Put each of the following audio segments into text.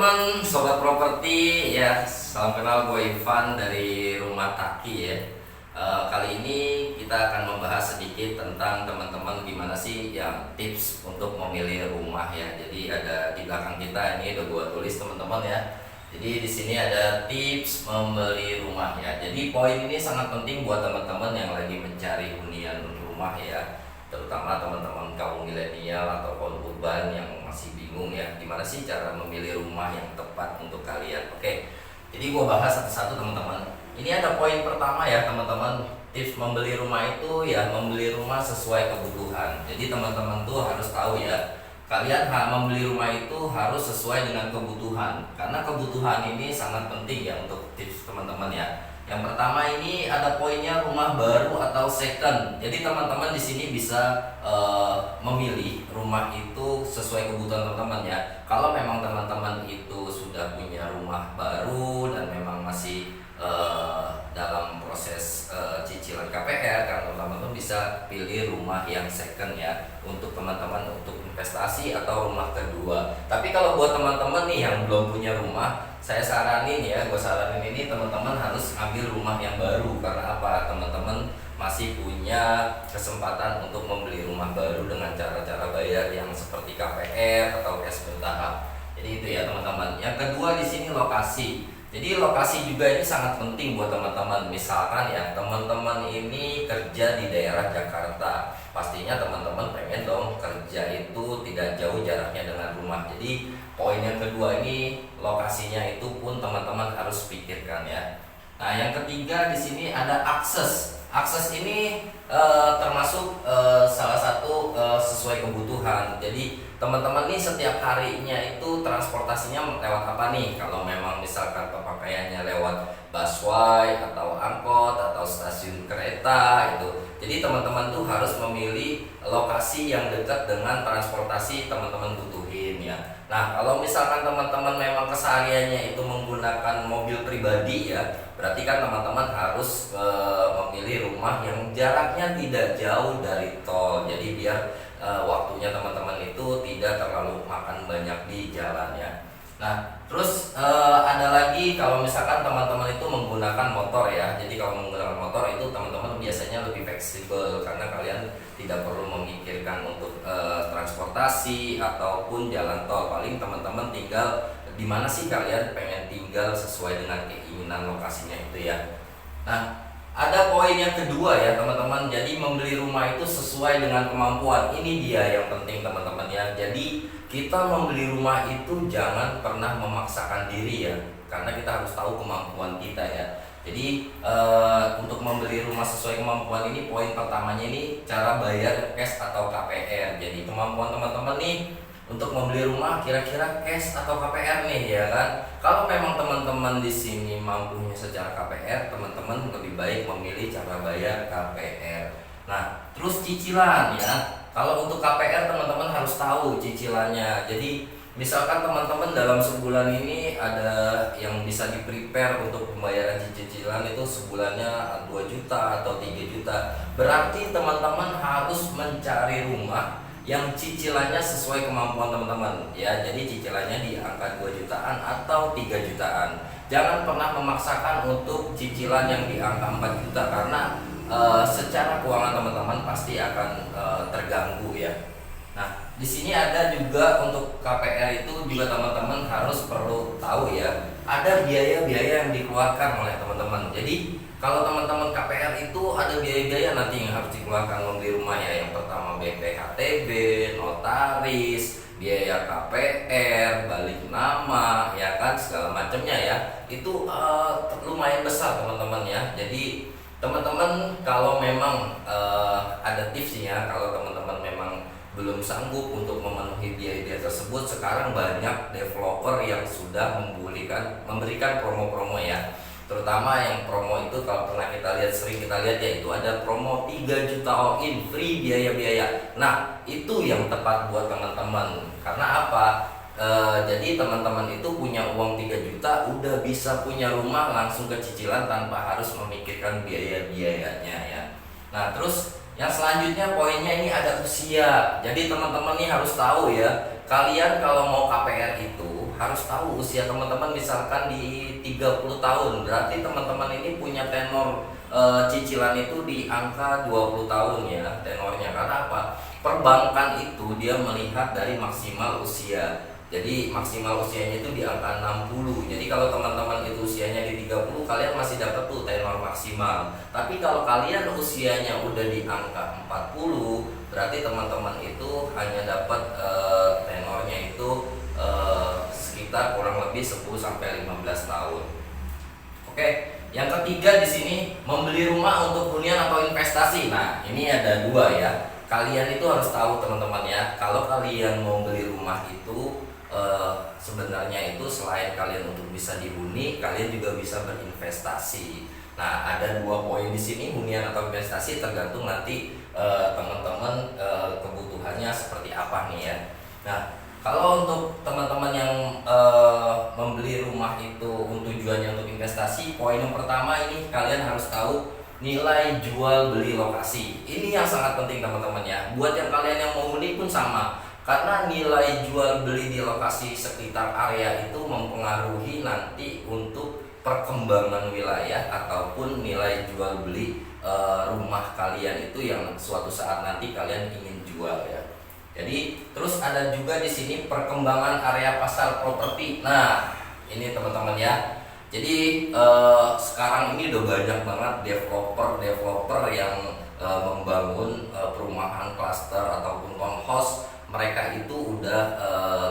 teman-teman, sobat properti ya, salam kenal, gue Ivan dari Rumah Taki ya. Kali ini kita akan membahas sedikit tentang teman-teman gimana sih yang tips untuk memilih rumah ya. Jadi ada di belakang kita ini udah gue tulis teman-teman ya. Jadi di sini ada tips membeli rumah ya. Jadi poin ini sangat penting buat teman-teman yang lagi mencari hunian rumah ya, terutama teman-teman kaum milenial atau kaum urban yang masih bingung ya gimana sih cara memilih rumah yang tepat untuk kalian. Oke, jadi gua bahas satu-satu teman-teman. Ini ada poin pertama ya teman-teman, tips membeli rumah itu ya membeli rumah sesuai kebutuhan. Jadi teman-teman tuh harus tahu ya, kalian membeli rumah itu harus sesuai dengan kebutuhan, karena kebutuhan ini sangat penting ya untuk tips teman-teman ya. Yang pertama ini ada poinnya rumah baru atau second. Jadi teman-teman di sini bisa memilih rumah itu sesuai kebutuhan teman-teman ya. Kalau memang teman-teman itu sudah punya rumah baru dan memang masih dalam proses cicilan KPR, kan teman-teman bisa pilih rumah yang second ya untuk teman-teman untuk investasi atau rumah kedua. Tapi kalau buat teman-teman nih yang belum punya rumah, saya saranin ya, gue saranin ini teman-teman harus ambil rumah yang baru. Karena apa? Teman-teman masih punya kesempatan untuk membeli rumah baru dengan cara-cara bayar yang seperti KPR atau cash bertahap. Jadi itu ya teman-teman. Yang kedua di sini lokasi. Jadi lokasi juga ini sangat penting buat teman-teman. Misalkan ya teman-teman ini kerja di daerah Jakarta, pastinya teman-teman pengen dong kerja itu tidak jauh jaraknya dengan rumah. Jadi poin yang kedua ini lokasinya itu pun teman-teman harus pikirkan ya. Nah yang ketiga di sini ada akses. Akses ini termasuk salah satu sesuai kebutuhan. Jadi teman-teman nih setiap harinya itu transportasinya lewat apa nih? Kalau memang misalkan pemakaiannya lewat busway atau angkot atau stasiun kereta itu. Jadi teman-teman tuh harus memilih lokasi yang dekat dengan transportasi teman-teman butuhin ya. Nah kalau misalkan teman-teman memang kesehariannya itu menggunakan mobil pribadi ya, berarti kan teman-teman harus memilih rumah yang jaraknya tidak jauh dari tol. Jadi biar waktunya teman-teman itu tidak terlalu makan banyak di jalan ya. Nah terus ada lagi kalau misalkan teman-teman itu menggunakan motor ya. Jadi kalau menggunakan motor itu teman-teman biasanya lebih fleksibel karena kalian tidak perlu memikirkan untuk transportasi ataupun jalan tol. Paling teman-teman tinggal di mana sih kalian pengen tinggal sesuai dengan keinginan lokasinya itu ya. Nah ada poin yang kedua ya teman-teman. Jadi membeli rumah itu sesuai dengan kemampuan. Ini dia yang penting teman-teman ya. Jadi kita membeli rumah itu jangan pernah memaksakan diri ya, karena kita harus tahu kemampuan kita ya. Jadi untuk membeli rumah sesuai kemampuan ini poin pertamanya ini cara bayar cash atau KPR. Jadi kemampuan teman-teman nih untuk membeli rumah kira-kira cash atau KPR nih ya kan. Kalau memang teman-teman di sini mampunya secara KPR, teman-teman lebih baik memilih cara bayar KPR. Nah, terus cicilan ya. Kalau untuk KPR teman-teman harus tahu cicilannya. Jadi misalkan teman-teman dalam sebulan ini ada yang bisa di-prepare untuk pembayaran cicilan itu sebulannya 2 juta atau 3 juta. Berarti teman-teman harus mencari rumah yang cicilannya sesuai kemampuan teman-teman ya. Jadi cicilannya di angka 2 jutaan atau 3 jutaan. Jangan pernah memaksakan untuk cicilan yang di angka 4 juta karena secara keuangan teman-teman pasti akan terganggu ya. Nah, di sini ada juga untuk KPR itu juga teman-teman harus perlu tahu ya. Ada biaya-biaya yang dikeluarkan oleh teman-teman. Jadi kalau teman-teman KPR itu ada biaya-biaya nanti yang harus dikeluarkan membeli rumah ya. Yang pertama BPHTB, notaris, biaya KPR, balik nama, ya kan segala macamnya ya. Itu lumayan besar teman-teman ya. Jadi teman-teman kalau memang ada tipsnya, kalau teman-teman memang belum sanggup untuk memenuhi biaya-biaya tersebut, sekarang banyak developer yang sudah memberikan promo-promo ya. Terutama yang promo itu kalau pernah kita lihat, sering kita lihat ya, itu ada promo 3 juta all in free biaya-biaya. Nah itu yang tepat buat teman-teman. Karena apa? Jadi teman-teman itu punya uang 3 juta udah bisa punya rumah langsung ke cicilan tanpa harus memikirkan biaya-biayanya ya. Nah terus yang selanjutnya poinnya ini ada usia. Jadi teman-teman nih harus tahu ya, kalian kalau mau KPR itu harus tahu usia teman-teman. Misalkan di 30 tahun, berarti teman-teman ini punya tenor cicilan itu di angka 20 tahun ya tenornya. Karena apa? Perbankan itu dia melihat dari maksimal usia. Jadi maksimal usianya itu di angka 60. Jadi kalau teman-teman itu usianya di 30, kalian masih dapat tuh tenor maksimal. Tapi kalau kalian usianya udah di angka 40, berarti teman-teman itu hanya dapat tenornya itu sekitar kurang lebih 10 sampai 15 tahun. Oke, yang ketiga di sini membeli rumah untuk hunian atau investasi. Nah, ini ada dua ya. Kalian itu harus tahu teman-teman ya, kalau kalian mau beli rumah itu sebenarnya itu selain kalian untuk bisa dihuni, kalian juga bisa berinvestasi. Nah, ada dua poin di sini, hunian atau investasi, tergantung nanti teman-teman kebutuhannya seperti apa nih ya. Nah, kalau untuk teman-teman yang membeli rumah itu tujuannya untuk investasi, poin yang pertama ini kalian harus tahu nilai jual beli lokasi. Ini yang sangat penting teman-teman ya. Buat yang kalian yang mau huni pun sama. Karena nilai jual beli di lokasi sekitar area itu mempengaruhi nanti untuk perkembangan wilayah ataupun nilai jual beli rumah kalian itu yang suatu saat nanti kalian ingin jual ya. Jadi terus ada juga di sini perkembangan area pasar properti. Nah, ini teman-teman ya. Jadi sekarang ini udah banyak banget developer yang membangun perumahan klaster ataupun townhouse. Mereka itu udah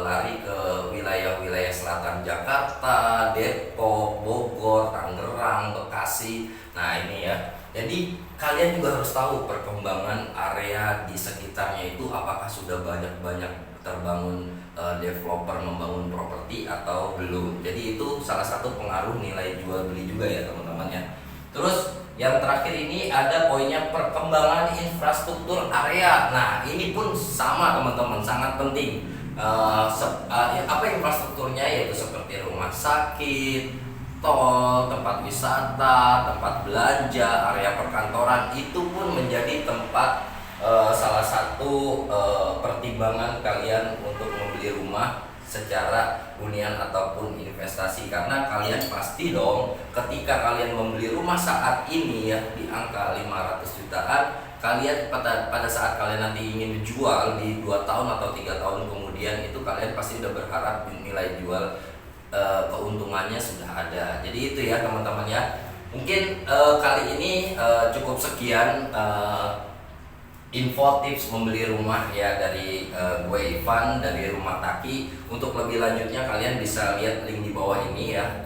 lari ke wilayah-wilayah selatan Jakarta, Depok, Bogor, Tangerang, Bekasi. Nah ini ya, jadi kalian juga harus tahu perkembangan area di sekitarnya itu apakah sudah banyak-banyak terbangun developer membangun properti atau belum. Jadi itu salah satu pengaruh nilai jual beli juga ya teman-teman ya. Terus yang terakhir ini ada poinnya perkembangan infrastruktur area. Nah ini pun sama teman-teman, sangat penting. Apa infrastrukturnya, yaitu seperti rumah sakit, tol, tempat wisata, tempat belanja, area perkantoran. Itu pun menjadi tempat salah satu pertimbangan kalian untuk membeli rumah secara hunian ataupun investasi. Karena kalian pasti dong ketika kalian membeli rumah saat ini ya di angka 500 jutaan, kalian pada saat kalian nanti ingin jual di 2 tahun atau 3 tahun kemudian, itu kalian pasti udah berharap nilai jual keuntungannya sudah ada. Jadi itu ya teman-teman ya. Mungkin kali ini cukup sekian info tips membeli rumah ya dari gue Ivan dari Rumah Taki. Untuk lebih lanjutnya kalian bisa lihat link di bawah ini ya.